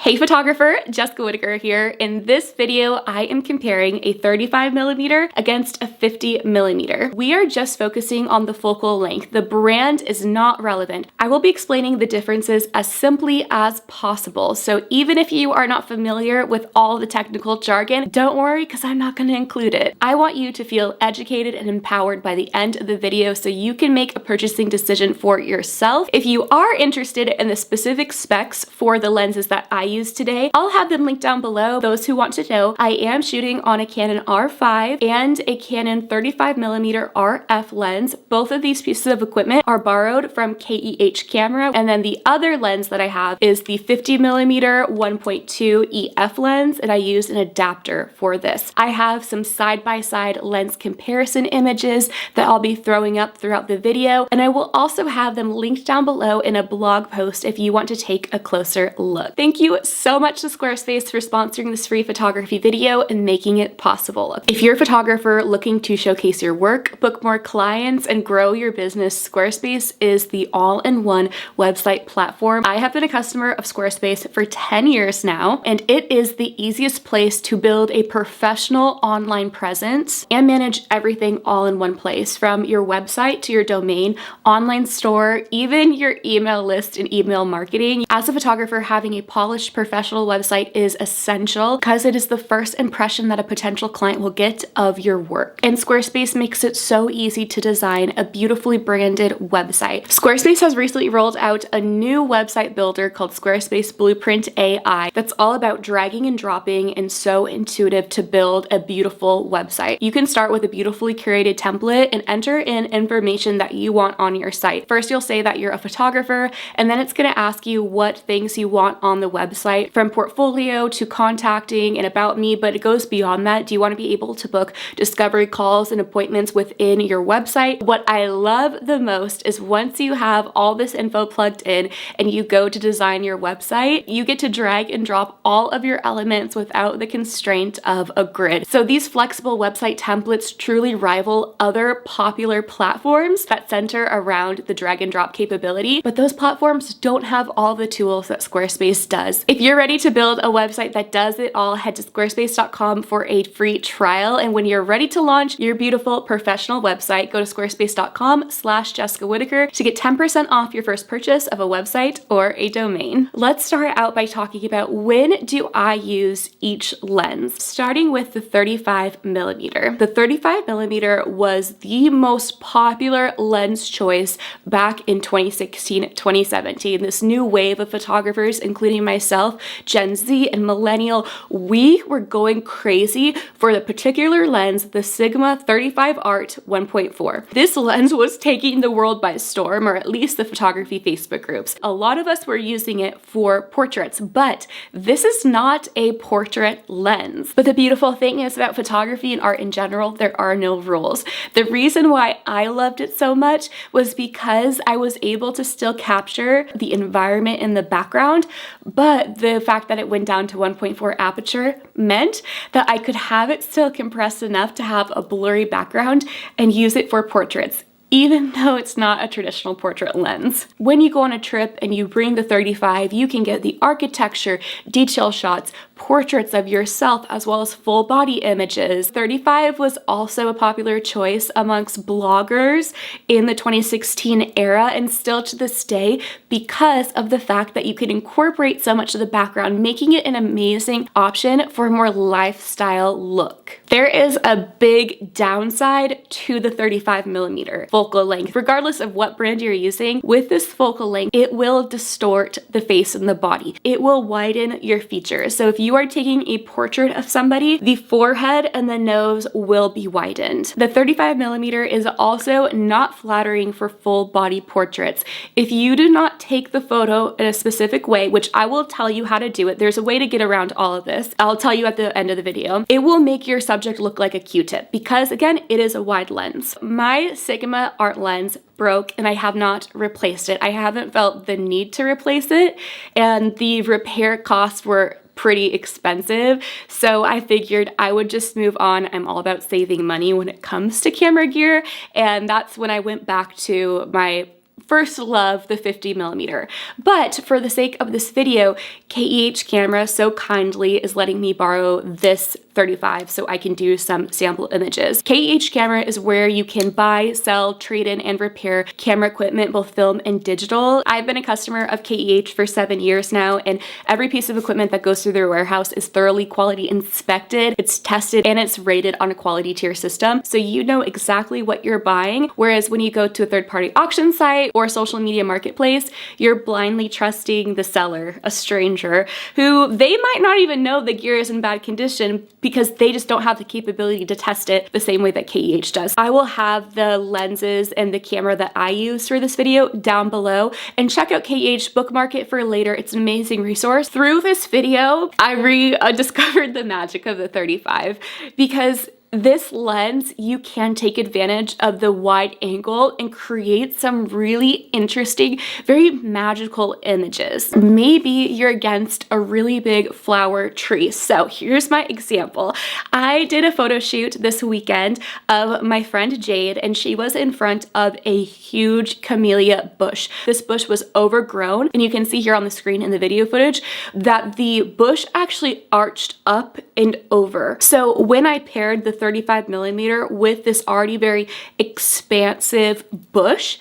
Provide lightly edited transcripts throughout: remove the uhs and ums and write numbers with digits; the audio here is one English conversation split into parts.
Hey photographer, Jessica Whitaker here. In this video, I am comparing a 35mm against a 50mm. We are just focusing on the focal length. The brand is not relevant. I will be explaining the differences as simply as possible. So even if you are not familiar with all the technical jargon, don't worry because I'm not going to include it. I want you to feel educated and empowered by the end of the video so you can make a purchasing decision for yourself. If you are interested in the specific specs for the lenses that I use today, I'll have them linked down below. Those who want to know, I am shooting on a Canon R5 and a Canon 35mm RF lens. Both of these pieces of equipment are borrowed from KEH Camera, and then the other lens that I have is the 50mm 1.2 EF lens, and I use an adapter for this. I have some side-by-side lens comparison images that I'll be throwing up throughout the video, and I will also have them linked down below in a blog post if you want to take a closer look. Thank you so much to Squarespace for sponsoring this free photography video and making it possible. If you're a photographer looking to showcase your work, book more clients, and grow your business, Squarespace is the all-in-one website platform. I have been a customer of Squarespace for 10 years now, and it is the easiest place to build a professional online presence and manage everything all in one place, from your website to your domain, online store, even your email list and email marketing. As a photographer, having a polished professional website is essential because it is the first impression that a potential client will get of your work. And Squarespace makes it so easy to design a beautifully branded website. Squarespace has recently rolled out a new website builder called Squarespace Blueprint AI that's all about dragging and dropping and so intuitive to build a beautiful website. You can start with a beautifully curated template and enter in information that you want on your site. First, you'll say that you're a photographer, and then it's going to ask you what things you want on the website, from portfolio to contacting and about me, but it goes beyond that. Do you want to be able to book discovery calls and appointments within your website? What I love the most is once you have all this info plugged in and you go to design your website, you get to drag and drop all of your elements without the constraint of a grid. So these flexible website templates truly rival other popular platforms that center around the drag and drop capability, but those platforms don't have all the tools that Squarespace does. If you're ready to build a website that does it all, head to squarespace.com for a free trial. And when you're ready to launch your beautiful professional website, go to squarespace.com/Jessica Whitaker to get 10% off your first purchase of a website or a domain. Let's start out by talking about when do I use each lens, starting with the 35mm. The 35mm was the most popular lens choice back in 2016, 2017. This new wave of photographers, including myself, Gen Z and millennial, we were going crazy for the particular lens, the Sigma 35 Art 1.4. This lens was taking the world by storm, or at least the photography Facebook groups. A lot of us were using it for portraits, but this is not a portrait lens. But the beautiful thing is about photography and art in general, there are no rules. The reason why I loved it so much was because I was able to still capture the environment in the background, but the fact that it went down to 1.4 aperture meant that I could have it still compressed enough to have a blurry background and use it for portraits, even though it's not a traditional portrait lens. When you go on a trip and you bring the 35, you can get the architecture, detail shots, portraits of yourself, as well as full body images. 35 was also a popular choice amongst bloggers in the 2016 era, and still to this day, because of the fact that you could incorporate so much of the background, making it an amazing option for a more lifestyle look. There is a big downside to the 35mm focal length. Regardless of what brand you're using, with this focal length, it will distort the face and the body. It will widen your features. So if you are taking a portrait of somebody, the forehead and the nose will be widened. The 35mm is also not flattering for full body portraits. If you do not take the photo in a specific way, which I will tell you how to do it, there's a way to get around all of this. I'll tell you at the end of the video. It will make your subject look like a Q-tip because, again, it is a wide lens. My Sigma art lens broke and I have not replaced it. I haven't felt the need to replace it, and the repair costs were pretty expensive, so I figured I would just move on. I'm all about saving money when it comes to camera gear, and that's when I went back to my first love the 50mm. But for the sake of this video, KEH Camera so kindly is letting me borrow this 35 so I can do some sample images. KEH Camera is where you can buy, sell, trade in, and repair camera equipment, both film and digital. I've been a customer of KEH for 7 years now, and every piece of equipment that goes through their warehouse is thoroughly quality inspected, it's tested, and it's rated on a quality tier system, so you know exactly what you're buying. Whereas when you go to a third-party auction site or social media marketplace, you're blindly trusting the seller, a stranger, who they might not even know the gear is in bad condition because they just don't have the capability to test it the same way that KEH does. I will have the lenses and the camera that I use for this video down below, and check out KEH, bookmark it for later. It's an amazing resource. Through this video, I rediscovered the magic of the 35 because this lens, you can take advantage of the wide angle and create some really interesting, very magical images. Maybe you're against a really big flower tree. So here's my example. I did a photo shoot this weekend of my friend Jade, and she was in front of a huge camellia bush. This bush was overgrown, and you can see here on the screen in the video footage that the bush actually arched up and over. So when I paired the 35mm with this already very expansive bush,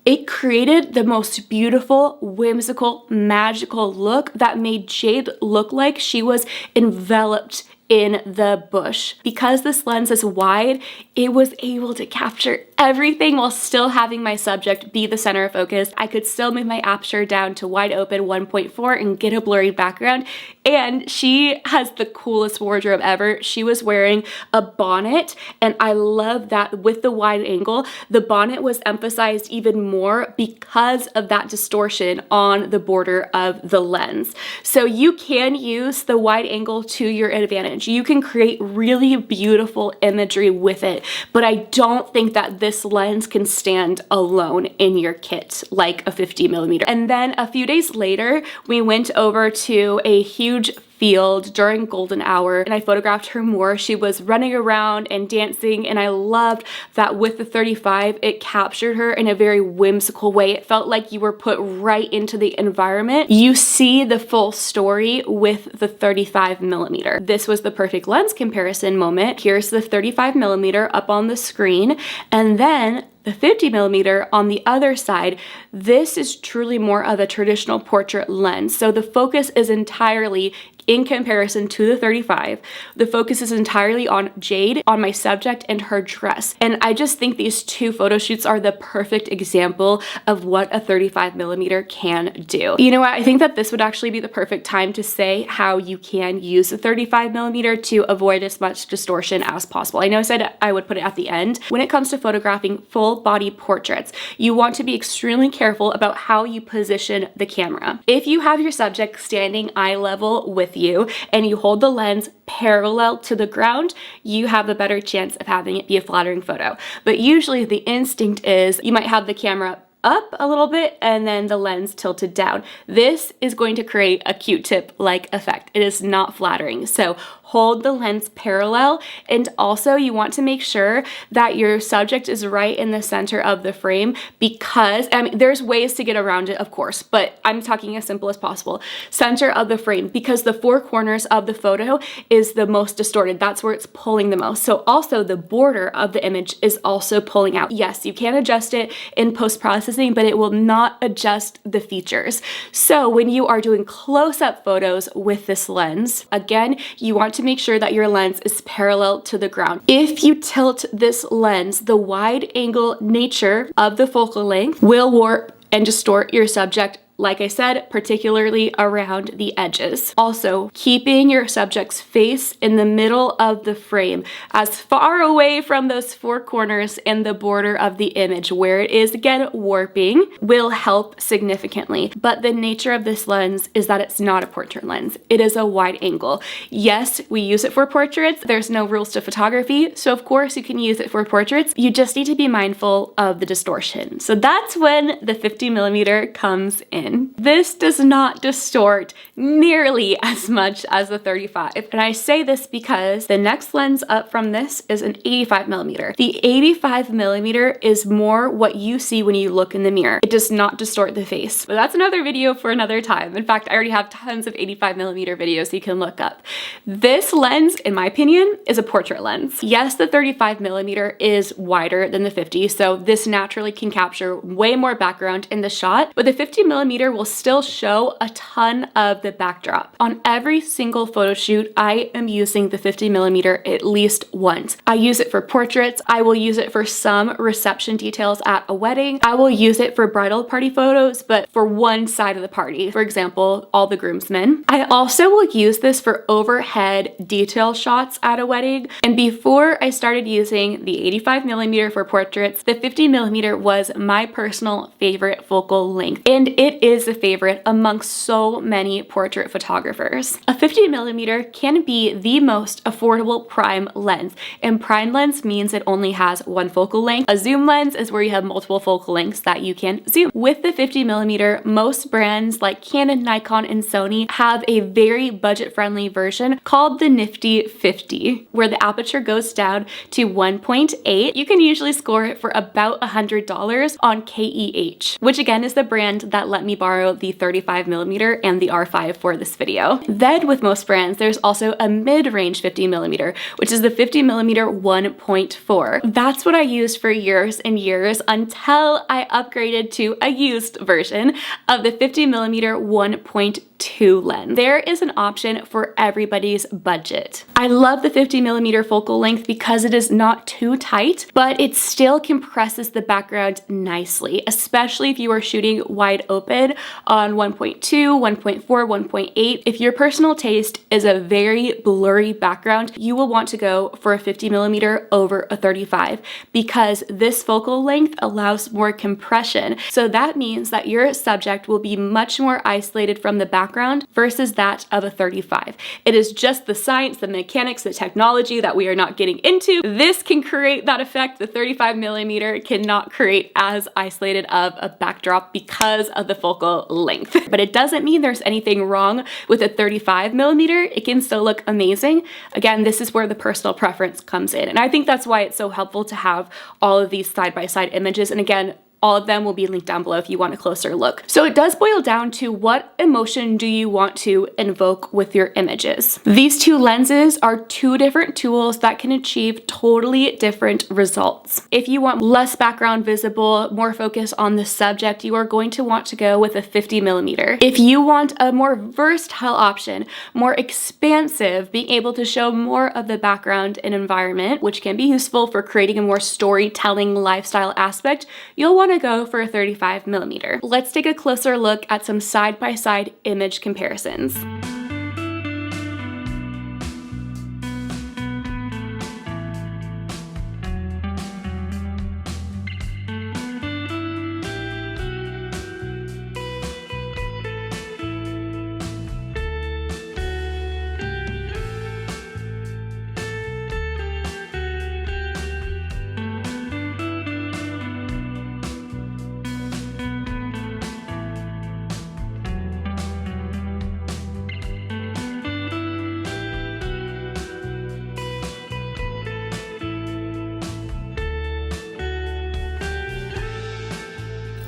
it created the most beautiful, whimsical, magical look that made Jade look like she was enveloped in the bush. Because this lens is wide, it was able to capture everything while still having my subject be the center of focus. I could still move my aperture down to wide open 1.4 and get a blurry background. And she has the coolest wardrobe ever. She was wearing a bonnet, and I love that with the wide angle, the bonnet was emphasized even more because of that distortion on the border of the lens. So you can use the wide angle to your advantage. You can create really beautiful imagery with it, but I don't think that this lens can stand alone in your kit like a 50mm. And then a few days later, we went over to a huge field during golden hour, and I photographed her more. She was running around and dancing, and I loved that with the 35 it captured her in a very whimsical way. It felt like you were put right into the environment. You see the full story with the 35mm. This was the perfect lens comparison moment. Here's the 35mm up on the screen, and then the 50mm on the other side. This is truly more of a traditional portrait lens. So the focus is entirely, in comparison to the 35, the focus is entirely on Jade, on my subject, and her dress. And I just think these two photo shoots are the perfect example of what a 35mm can do. You know what? I think that this would actually be the perfect time to say how you can use the 35mm to avoid as much distortion as possible. I know I said I would put it at the end. When it comes to photographing full body portraits, you want to be extremely careful about how you position the camera. If you have your subject standing eye level with you and you hold the lens parallel to the ground, you have a better chance of having it be a flattering photo. But usually the instinct is you might have the camera up a little bit and then the lens tilted down. This is going to create a Q-tip-like effect. It is not flattering. So hold the lens parallel, and also you want to make sure that your subject is right in the center of the frame, because I mean, there's ways to get around it, of course, but I'm talking as simple as possible. Center of the frame, because the four corners of the photo is the most distorted. That's where it's pulling the most. So also the border of the image is also pulling out. Yes, you can adjust it in post-processing, but it will not adjust the features. So when you are doing close-up photos with this lens, again, you want to make sure that your lens is parallel to the ground. If you tilt this lens, the wide angle nature of the focal length will warp and distort your subject, like I said, particularly around the edges. Also, keeping your subject's face in the middle of the frame, as far away from those four corners and the border of the image where it is, again, warping, will help significantly. But the nature of this lens is that it's not a portrait lens. It is a wide angle. Yes, we use it for portraits. There's no rules to photography, so of course you can use it for portraits. You just need to be mindful of the distortion. So that's when the 50mm comes in. in. This does not distort nearly as much as the 35. And I say this because the next lens up from this is an 85mm. The 85mm is more what you see when you look in the mirror. It does not distort the face. But that's another video for another time. In fact, I already have tons of 85mm videos you can look up. This lens, in my opinion, is a portrait lens. Yes, the 35mm is wider than the 50, so this naturally can capture way more background in the shot, but the 50mm will still show a ton of the backdrop. On every single photo shoot, I am using the 50mm at least once. I use it for portraits. I will use it for some reception details at a wedding. I will use it for bridal party photos, but for one side of the party. For example, all the groomsmen. I also will use this for overhead detail shots at a wedding. And before I started using the 85mm for portraits, the 50mm was my personal favorite focal length. And it is a favorite amongst so many portrait photographers. A 50mm can be the most affordable prime lens. And prime lens means it only has one focal length. A zoom lens is where you have multiple focal lengths that you can zoom. With the 50mm, most brands like Canon, Nikon, and Sony have a very budget-friendly version called the Nifty 50, where the aperture goes down to 1.8. You can usually score it for about $100 on KEH, which again is the brand that let me borrow the 35mm and the R5 for this video. Then with most brands, there's also a mid-range 50mm, which is the 50mm 1.4. That's what I used for years and years until I upgraded to a used version of the 50mm 1.2 lens. There is an option for everybody's budget. I love the 50mm focal length because it is not too tight, but it still compresses the background nicely, especially if you are shooting wide open on 1.2, 1.4, 1.8. If your personal taste is a very blurry background, you will want to go for a 50mm over a 35 because this focal length allows more compression. So that means that your subject will be much more isolated from the background versus that of a 35. It is just the science, the mechanics, the technology that we are not getting into. This can create that effect. The 35mm cannot create as isolated of a backdrop because of the focal length. But it doesn't mean there's anything wrong with a 35mm. It can still look amazing. Again, this is where the personal preference comes in. And I think that's why it's so helpful to have all of these side-by-side images. And again, all of them will be linked down below if you want a closer look. So it does boil down to what emotion do you want to invoke with your images. These two lenses are two different tools that can achieve totally different results. If you want less background visible, more focus on the subject, you are going to want to go with a 50mm. If you want a more versatile option, more expansive, being able to show more of the background and environment, which can be useful for creating a more storytelling lifestyle aspect, you'll want to go for a 35mm. Let's take a closer look at some side-by-side image comparisons.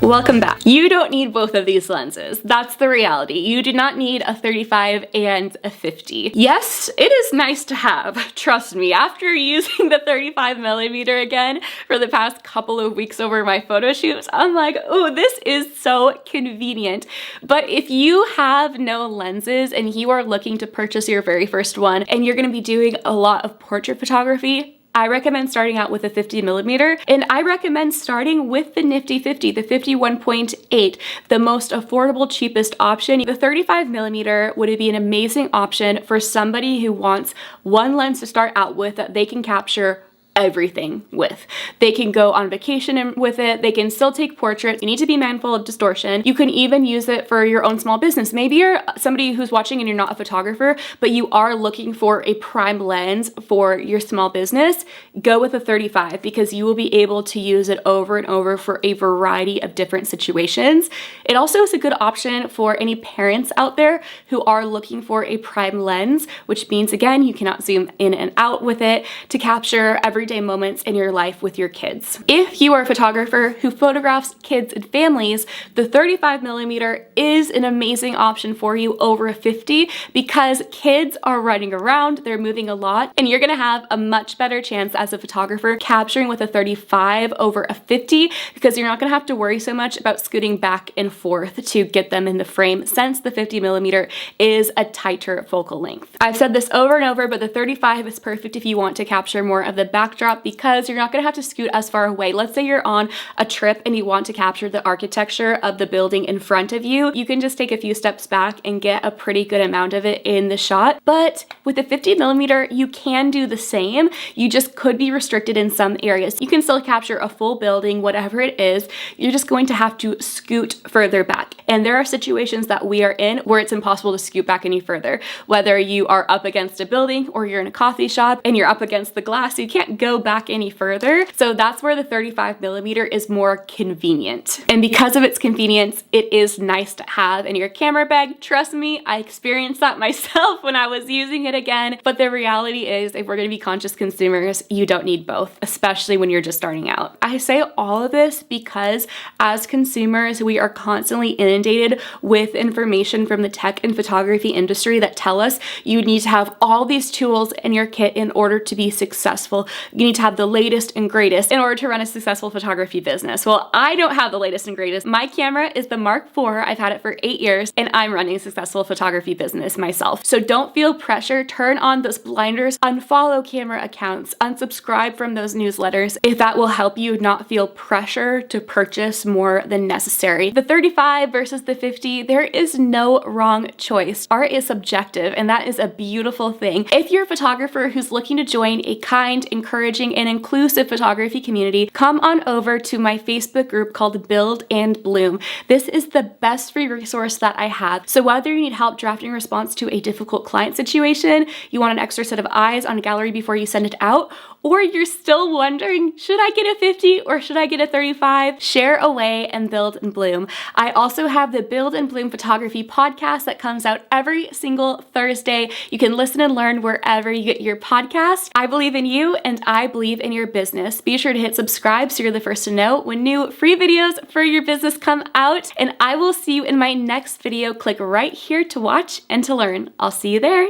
Welcome back. You don't need both of these lenses. That's the reality. You do not need a 35 and a 50. Yes, it is nice to have. Trust me, after using the 35mm again for the past couple of weeks over my photo shoots, I'm like, oh, this is so convenient. But if you have no lenses and you are looking to purchase your very first one and you're gonna be doing a lot of portrait photography, I recommend starting out with a 50mm, and I recommend starting with the Nifty 50, the 51.8, the most affordable, cheapest option. The 35mm would be an amazing option for somebody who wants one lens to start out with that they can capture everything with. They can go on vacation with it. They can still take portraits. You need to be mindful of distortion. You can even use it for your own small business. Maybe you're somebody who's watching and you're not a photographer, but you are looking for a prime lens for your small business. Go with a 35 because you will be able to use it over and over for a variety of different situations. It also is a good option for any parents out there who are looking for a prime lens, which means again, you cannot zoom in and out with it to capture everyday moments in your life with your kids. If you are a photographer who photographs kids and families, the 35mm is an amazing option for you over a 50 because kids are running around, they're moving a lot, and you're gonna have a much better chance as a photographer capturing with a 35 over a 50 because you're not gonna have to worry so much about scooting back and forth to get them in the frame since the 50mm is a tighter focal length. I've said this over and over, but the 35 is perfect if you want to capture more of the backdrop because you're not gonna have to scoot as far away. Let's say you're on a trip and you want to capture the architecture of the building in front of you. You can just take a few steps back and get a pretty good amount of it in the shot. But with the 50mm, you can do the same. You just could be restricted in some areas. You can still capture a full building, whatever it is. You're just going to have to scoot further back. And there are situations that we are in where it's impossible to scoot back any further. Whether you are up against a building or you're in a coffee shop and you're up against the glass, you can't go back any further. So that's where the 35mm is more convenient. And because of its convenience, it is nice to have in your camera bag. Trust me, I experienced that myself when I was using it again. But the reality is, if we're gonna be conscious consumers, you don't need both, especially when you're just starting out. I say all of this because as consumers, we are constantly inundated with information from the tech and photography industry that tell us you need to have all these tools in your kit in order to be successful. You need to have the latest and greatest in order to run a successful photography business. Well, I don't have the latest and greatest. My camera is the Mark IV. I've had it for 8 years and I'm running a successful photography business myself. So don't feel pressure. Turn on those blinders, unfollow camera accounts, unsubscribe from those newsletters if that will help you not feel pressure to purchase more than necessary. The 35 versus the 50, there is no wrong choice. Art is subjective and that is a beautiful thing. If you're a photographer who's looking to join a kind, encouraging, and inclusive photography community, come on over to my Facebook group called Build and Bloom. This is the best free resource that I have. So whether you need help drafting a response to a difficult client situation, you want an extra set of eyes on a gallery before you send it out, or you're still wondering, should I get a 50 or should I get a 35? Share away and build and bloom. I also have the Build and Bloom Photography podcast that comes out every single Thursday. You can listen and learn wherever you get your podcast. I believe in you and I believe in your business. Be sure to hit subscribe so you're the first to know when new free videos for your business come out. And I will see you in my next video. Click right here to watch and to learn. I'll see you there.